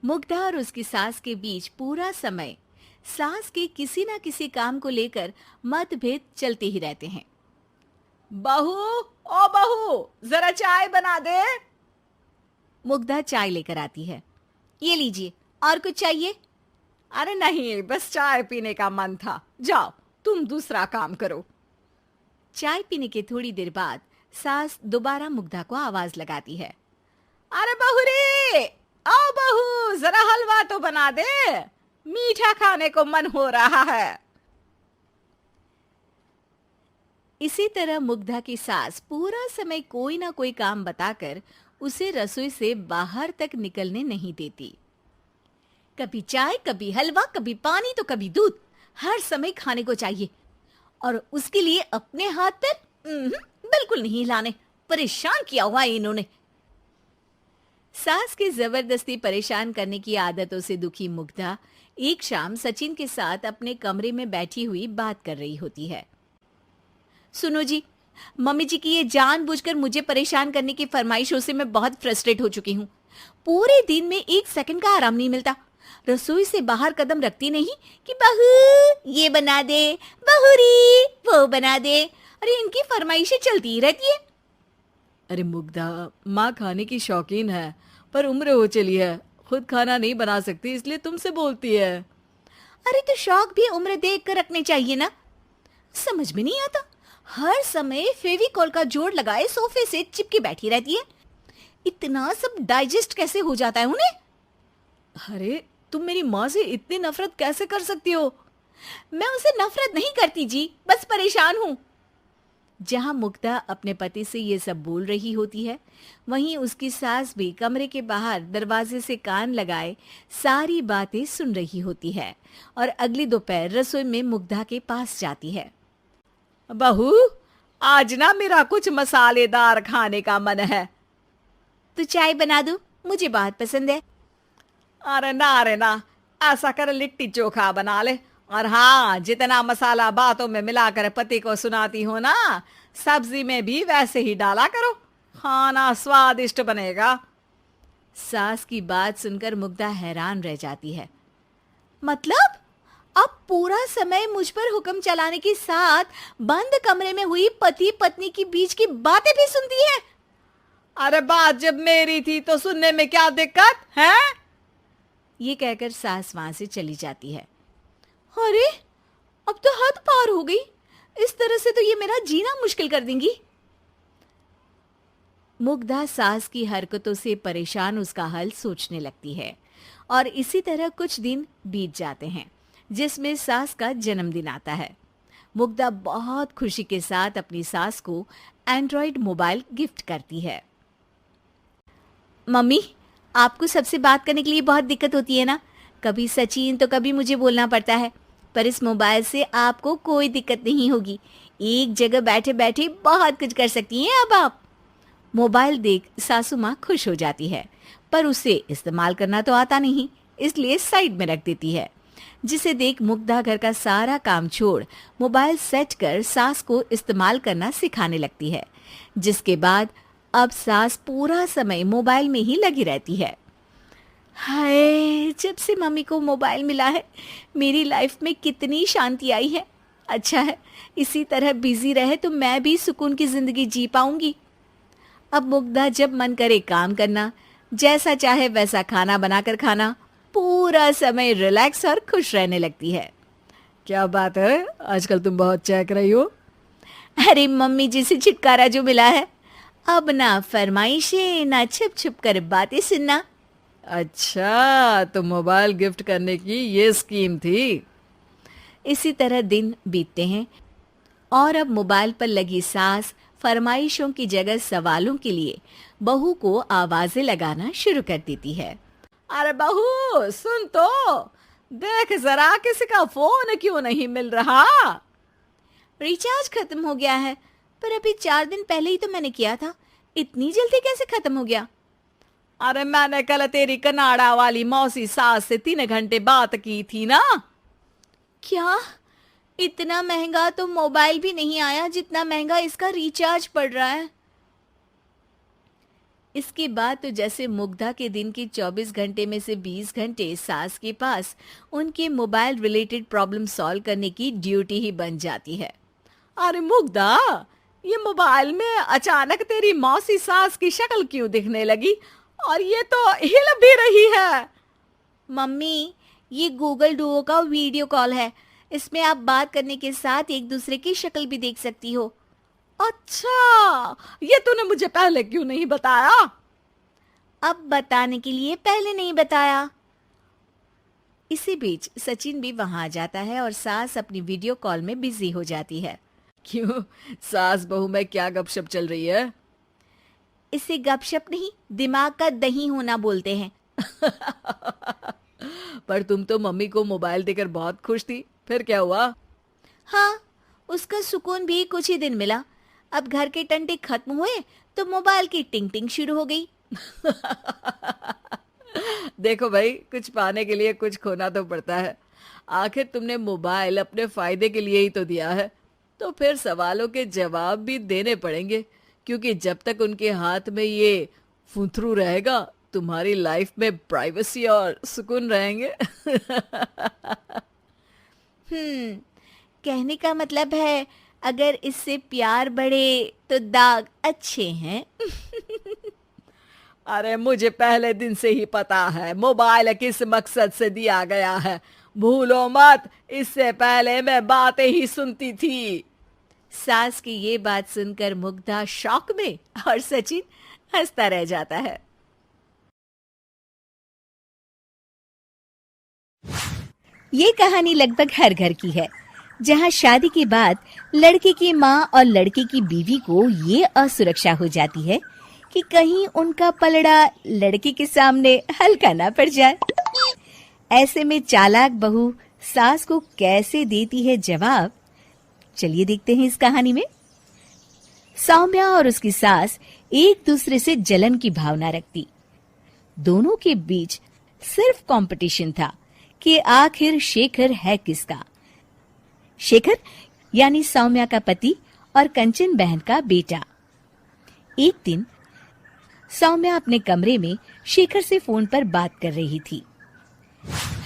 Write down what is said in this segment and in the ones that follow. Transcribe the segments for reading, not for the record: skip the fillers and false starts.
मुग्धा और उसकी सास के बीच पूरा समय सास के किसी ना किसी काम को लेकर मतभेद चलते ही रहते हैं। बहू, ओ बहू, जरा चाय बना दे। मुग्धा चाय लेकर आती है। ये लीजिए, और कुछ चाहिए? अरे नहीं, बस चाय पीने का मन था। जाओ, तुम दूसरा काम करो। चाय पीने के थोड़ी देर बाद सास दोबारा मुग्धा को आवाज लगाती है। अरे बहू रे, आओ बहू, जरा हलवा तो बना दे, मीठा खाने को मन हो रहा है। इसी तरह मुग्धा की सास पूरा समय कोई ना कोई काम बताकर उसे रसोई से बाहर तक निकलने नहीं देती। कभी चाय, कभी हलवा, कभी पानी तो कभी दूध, हर समय खाने को चाहिए और उसके लिए अपने हाथ पैर बिल्कुल नहीं हिलाने। परेशान किया हुआ है इन्होंने। सास की जबरदस्ती परेशान करने की आदतों से दुखी मुग्धा एक शाम सचिन के साथ अपने कमरे में बैठी हुई बात कर रही होती है। सुनो जी, मम्मी जी की ये जानबूझकर मुझे परेशान करने की फरमाइशों से मैं बहुत फ्रस्ट्रेट हो चुकी हूँ। पूरे दिन में एक सेकंड का आराम नहीं मिलता। रसोई से बाहर कदम रखती नहीं कि बहू ये बना दे, बहुरी वो बना दे। अरे इनकी फरमाइशें चलती ही रहती है। अरे मुग्धा, माँ खाने की शौकीन है, पर उम्र हो चली है, खुद खाना नहीं बना सकती, इसलिए तुमसे बोलती है। अरे तो शौक भी उम्र देख कर रखने चाहिए ना। समझ में नहीं आता, हर समय फेविकॉल का जोड़ लगाए सोफे से चिपकी बैठी रहती है। इतना सब डाइजेस्ट कैसे हो जाता है उन्हें? अरे तुम मेरी माँ से इतनी नफरत कैसे कर सकती हो? मैं उनसे नफरत नहीं करती जी, बस परेशान हूँ। जहां मुग्धा अपने पति से ये सब बोल रही होती है, वहीं उसकी सास भी कमरे के बाहर दरवाजे से कान लगाए सारी बातें सुन रही होती है और अगली दोपहर रसोई में मुग्धा के पास जाती है। बहू, आज ना मेरा कुछ मसालेदार खाने का मन है। तो चाय बना दूं? मुझे बहुत पसंद है। अरे ना, ऐसा कर लिट्टी चोखा बना ले। और हाँ, जितना मसाला बातों में मिलाकर पति को सुनाती हो ना, सब्जी में भी वैसे ही डाला करो, खाना स्वादिष्ट बनेगा। सास की बात सुनकर मुग्धा हैरान रह जाती है। मतलब आप पूरा समय मुझ पर हुक्म चलाने के साथ बंद कमरे में हुई पति पत्नी की बीच की बातें भी सुनती है? अरे बात जब मेरी थी तो सुनने में क्या दिक्कत है? ये कहकर सास वहां से चली जाती है। अरे अब तो हद पार हो गई। इस तरह से तो ये मेरा जीना मुश्किल कर देंगी। मुग्धा सास की हरकतों से परेशान उसका हल सोचने लगती है और इसी तरह कुछ दिन बीत जाते हैं, जिसमें सास का जन्मदिन आता है। मुग्धा बहुत खुशी के साथ अपनी सास को एंड्रॉइड मोबाइल गिफ्ट करती है। मम्मी, आपको सबसे बात करने के लिए बहुत दिक्कत होती है ना? कभी सचिन तो कभी मुझे बोलना पड़ता है, पर इस मोबाइल से आपको कोई दिक्कत नहीं होगी। एक जगह बैठे बैठे बहुत कुछ कर सकती हैं अब आप। मोबाइल देख सासू माँ खुश हो जाती है, पर उसे इस्तेमाल करना तो आता नहीं, इसलिए साइड में रख देती है। जिसे देख मुग्धा घर का सारा काम छोड़ मोबाइल सेट कर सास को इस्तेमाल करना सिखाने लगती है, जिसके बाद अब सास पूरा समय मोबाइल में ही लगी रहती है। हाय, जब से मम्मी को मोबाइल मिला है मेरी लाइफ में कितनी शांति आई है। अच्छा है, इसी तरह बिजी रहे तो मैं भी सुकून की जिंदगी जी पाऊंगी। अब मुग्धा जब मन करे काम करना, जैसा चाहे वैसा खाना बनाकर खाना, पूरा समय रिलैक्स और खुश रहने लगती है। क्या बात है, आजकल तुम बहुत चहक रही हो। अरे मम्मी जी से छुटकारा जो मिला है, अब ना फरमाइशें ना छुप छुप कर बातें सुनना। अच्छा, तो मोबाइल गिफ्ट करने की ये स्कीम थी। इसी तरह दिन बीतते हैं और अब मोबाइल पर लगी सास फरमाइशों की जगह सवालों के लिए बहू को आवाजें लगाना शुरू कर देती है। अरे बहू सुन तो, देख जरा किसी का फोन क्यों नहीं मिल रहा? रिचार्ज खत्म हो गया है, पर अभी 4 दिन पहले ही तो मैंने किया था। इतनी जल्दी कैसे खत्म हो गया? अरे मैंने कल तेरी कनाडा वाली मौसी सास से 3 घंटे बात की थी ना। क्या? इतना महंगा तो मोबाइल भी नहीं आया जितना महंगा इसका रिचार्ज पड़ रहा है। इसके बाद तो जैसे मुग्धा के दिन के 24 घंटे में से 20 घंटे सास के पास उनके मोबाइल रिलेटेड प्रॉब्लम सॉल्व करने की ड्यूटी ही बन जाती है। अरे मुग्धा, ये मोबाइल में अचानक तेरी मौसी सास की शक्ल क्यों दिखने लगी? और ये तो हिल भी रही है। मम्मी, ये गूगल डुओ का वीडियो कॉल है। इसमें आप बात करने के साथ एक दूसरे की शक्ल भी देख सकती हो। अच्छा, ये तूने मुझे पहले क्यों नहीं बताया? अब बताने के लिए पहले नहीं बताया। इसी बीच सचिन भी वहां आ जाता है और सास अपनी वीडियो कॉल में बिजी हो जाती है। क्यों, सास बहू में क्या गपशप चल रही है? इसे गपशप नहीं, दिमाग का दही होना बोलते हैं। पर तुम तो मम्मी को मोबाइल देकर बहुत खुश थी, फिर क्या हुआ? हाँ, उसका सुकून भी कुछ ही दिन मिला। अब घर के टंटे खत्म हुए तो मोबाइल की टिंग टिंग शुरू हो गई। देखो भाई, कुछ पाने के लिए कुछ खोना तो पड़ता है। आखिर तुमने मोबाइल अपने फायदे के लिए ही तो दिया है, तो फिर सवालों के जवाब भी देने पड़ेंगे, क्योंकि जब तक उनके हाथ में ये फुंथरू रहेगा, तुम्हारी लाइफ में प्राइवेसी और सुकून रहेंगे। कहने का मतलब है अगर इससे प्यार बढ़े तो दाग अच्छे हैं। अरे मुझे पहले दिन से ही पता है मोबाइल किस मकसद से दिया गया है। भूलो मत, इससे पहले मैं बातें ही सुनती थी। सास की ये बात सुनकर मुग्धा शॉक में और सचिन हंसता रह जाता है। ये कहानी लगभग हर घर की है, जहां शादी के बाद लड़के की माँ और लड़के की बीवी को ये असुरक्षा हो जाती है कि कहीं उनका पलड़ा लड़के के सामने हल्का ना पड़ जाए। ऐसे में चालाक बहू सास को कैसे देती है जवाब, चलिए देखते हैं इस कहानी में। सौम्या और उसकी सास एक दूसरे से जलन की भावना रखती। दोनों के बीच सिर्फ कंपटीशन था कि आखिर शेखर है किसका। शेखर यानी सौम्या का पति और कंचन बहन का बेटा। एक दिन सौम्या अपने कमरे में शेखर से फोन पर बात कर रही थी।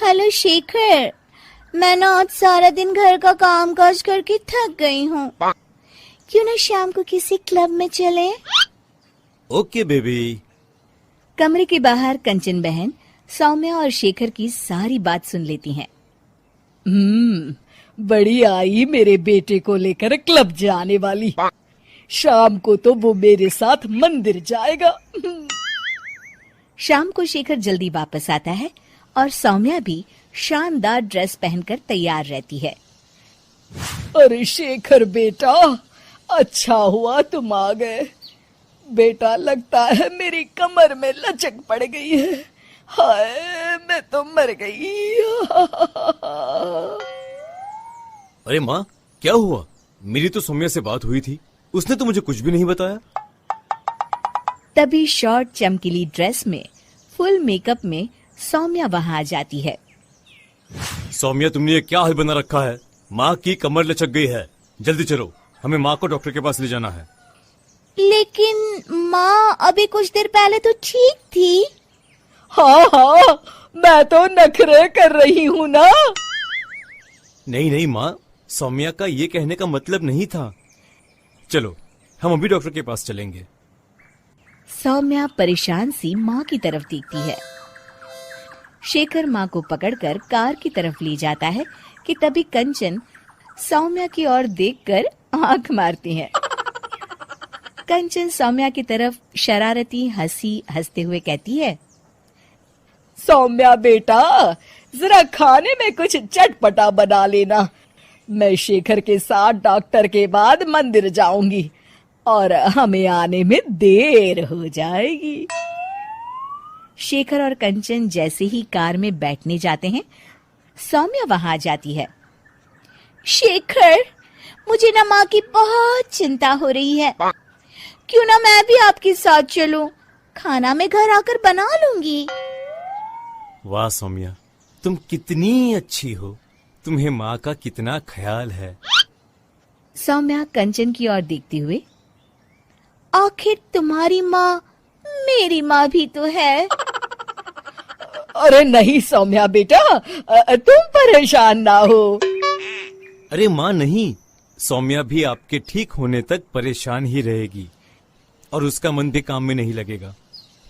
हेलो शेखर, मैं ना आज सारा दिन घर का काम काज करके थक गई हूँ। क्यों ना शाम को किसी क्लब में चलें? Okay baby. कमरे के बाहर कंचन बहन सौम्या और शेखर की सारी बात सुन लेती हैं। बड़ी आई मेरे बेटे को लेकर क्लब जाने वाली। शाम को तो वो मेरे साथ मंदिर जाएगा। शाम को शेखर जल्दी वापस आता है और सौम्या भी शानदार ड्रेस पहनकर तैयार रहती है। अरे शेखर बेटा, अच्छा हुआ तुम आ गए। बेटा, लगता है मेरी कमर में लचक पड़ गई है। हाय, मैं तो मर गई। अरे माँ, क्या हुआ? मेरी तो सौम्या से बात हुई थी, उसने तो मुझे कुछ भी नहीं बताया। तभी शॉर्ट चमकीली ड्रेस में फुल मेकअप में सौम्या वहां आ जाती है। सौम्या, तुमने ये क्या हाल बना रखा है? माँ की कमर लचक गई है। जल्दी चलो, हमें माँ को डॉक्टर के पास ले जाना है। लेकिन माँ अभी कुछ देर पहले तो ठीक थी। हाँ, मैं तो नखरे कर रही हूँ ना। नहीं नहीं माँ, सौम्या का ये कहने का मतलब नहीं था। चलो, हम अभी डॉक्टर के पास चलेंगे। सौम्या परेशान सी माँ की तरफ देखती है। शेखर माँ को पकड़कर कार की तरफ ले जाता है कि तभी कंचन सौम्या की ओर देखकर आंख मारती है। कंचन सौम्या की तरफ शरारती हंसी हंसते हुए कहती है, सौम्या बेटा, जरा खाने में कुछ चटपटा बना लेना। मैं शेखर के साथ डॉक्टर के बाद मंदिर जाऊंगी और हमें आने में देर हो जाएगी। शेखर और कंचन जैसे ही कार में बैठने जाते हैं, सौम्या वहां आ जाती है। शेखर, मुझे ना माँ की बहुत चिंता हो रही है। क्यों ना मैं भी आपके साथ चलूं? खाना मैं घर आकर बना लूंगी। वाह सौम्या, तुम कितनी अच्छी हो। तुम्हें माँ का कितना ख्याल है। सौम्या कंचन की ओर देखते हुए, आखिर तुम्हारी माँ मेरी माँ भी तो है। अरे नहीं सौम्या बेटा, तुम परेशान ना हो। अरे माँ नहीं, सौम्या भी आपके ठीक होने तक परेशान ही रहेगी और उसका मन भी काम में नहीं लगेगा।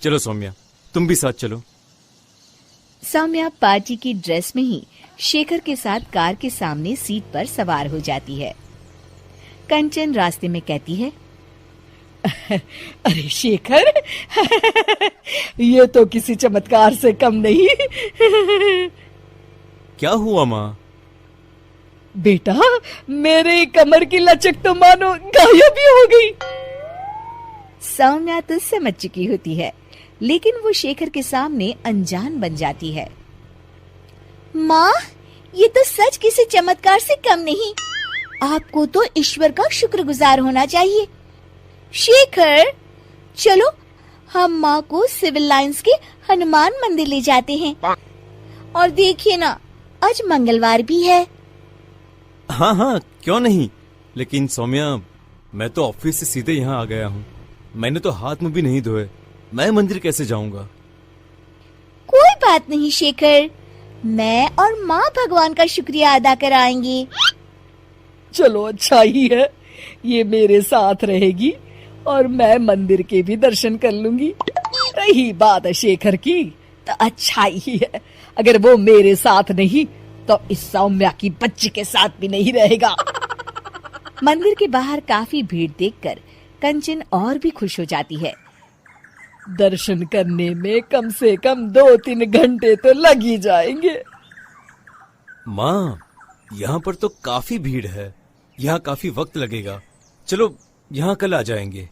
चलो सौम्या, तुम भी साथ चलो। सौम्या पार्टी की ड्रेस में ही शेखर के साथ कार के सामने सीट पर सवार हो जाती है। कंचन रास्ते में कहती है, अरे शेखर, ये तो किसी चमत्कार से कम नहीं। क्या हुआ माँ? बेटा, मेरे कमर की लचक तो मानो गायब ही हो गई। सौम्या तो समझ चुकी होती है, लेकिन वो शेखर के सामने अनजान बन जाती है। माँ, ये तो सच किसी चमत्कार से कम नहीं। आपको तो ईश्वर का शुक्रगुजार होना चाहिए। शेखर, चलो हम माँ को सिविल लाइंस के हनुमान मंदिर ले जाते हैं। और देखिए ना, आज मंगलवार भी है। हाँ हाँ, क्यों नहीं। लेकिन सौम्या, मैं तो ऑफिस से सीधे यहाँ आ गया हूँ। मैंने तो हाथ मुंह भी नहीं धोए, मैं मंदिर कैसे जाऊंगा? कोई बात नहीं शेखर, मैं और माँ भगवान का शुक्रिया अदा कर आएंगे। चलो अच्छा ही है, ये मेरे साथ रहेगी और मैं मंदिर के भी दर्शन कर लूंगी। रही बात शेखर की, तो अच्छा ही है, अगर वो मेरे साथ नहीं तो इस सौम्या की बच्ची के साथ भी नहीं रहेगा। मंदिर के बाहर काफी भीड़ देखकर कंचन और भी खुश हो जाती है। दर्शन करने में कम से कम 2-3 घंटे तो लग ही जाएंगे। माँ, यहाँ पर तो काफी भीड़ है, यहाँ काफी वक्त लगेगा। चलो यहाँ कल आ जाएंगे।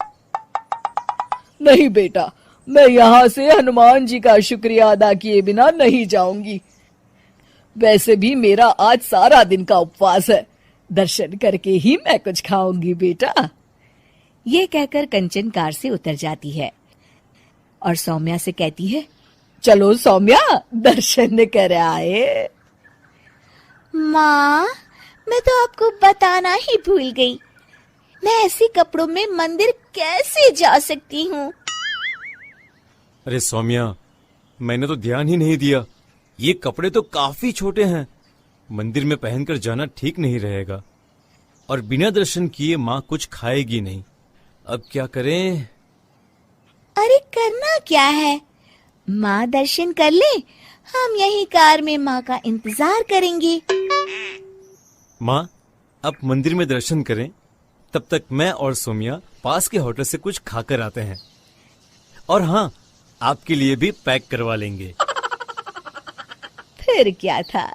नहीं बेटा, मैं यहाँ से हनुमान जी का शुक्रिया अदा किए बिना नहीं जाऊंगी। वैसे भी मेरा आज सारा दिन का उपवास है, दर्शन करके ही मैं कुछ खाऊंगी बेटा। ये कहकर कंचन कार से उतर जाती है और सौम्या से कहती है, चलो सौम्या, दर्शन कर आए। माँ, मैं तो आपको बताना ही भूल गई, मैं ऐसे कपड़ों में मंदिर कैसे जा सकती हूँ? अरे सौम्या, मैंने तो ध्यान ही नहीं दिया। ये कपड़े तो काफी छोटे हैं, मंदिर में पहनकर जाना ठीक नहीं रहेगा। और बिना दर्शन किए माँ कुछ खाएगी नहीं। अब क्या करें? अरे करना क्या है, माँ दर्शन कर ले, हम यही कार में माँ का इंतजार करेंगे। माँ, आप मंदिर में दर्शन करें, तब तक मैं और सौम्या पास के होटल से कुछ खाकर आते हैं। और हाँ, आपके लिए भी पैक करवा लेंगे। फिर क्या था,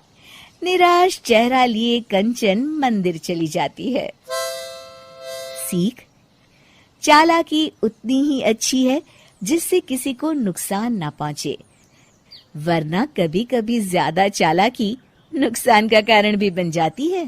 निराश चेहरा लिए कंचन मंदिर चली जाती है। सीख, चालाकी उतनी ही अच्छी है जिससे किसी को नुकसान ना पहुंचे, वरना कभी कभी ज्यादा चालाकी नुकसान का कारण भी बन जाती है।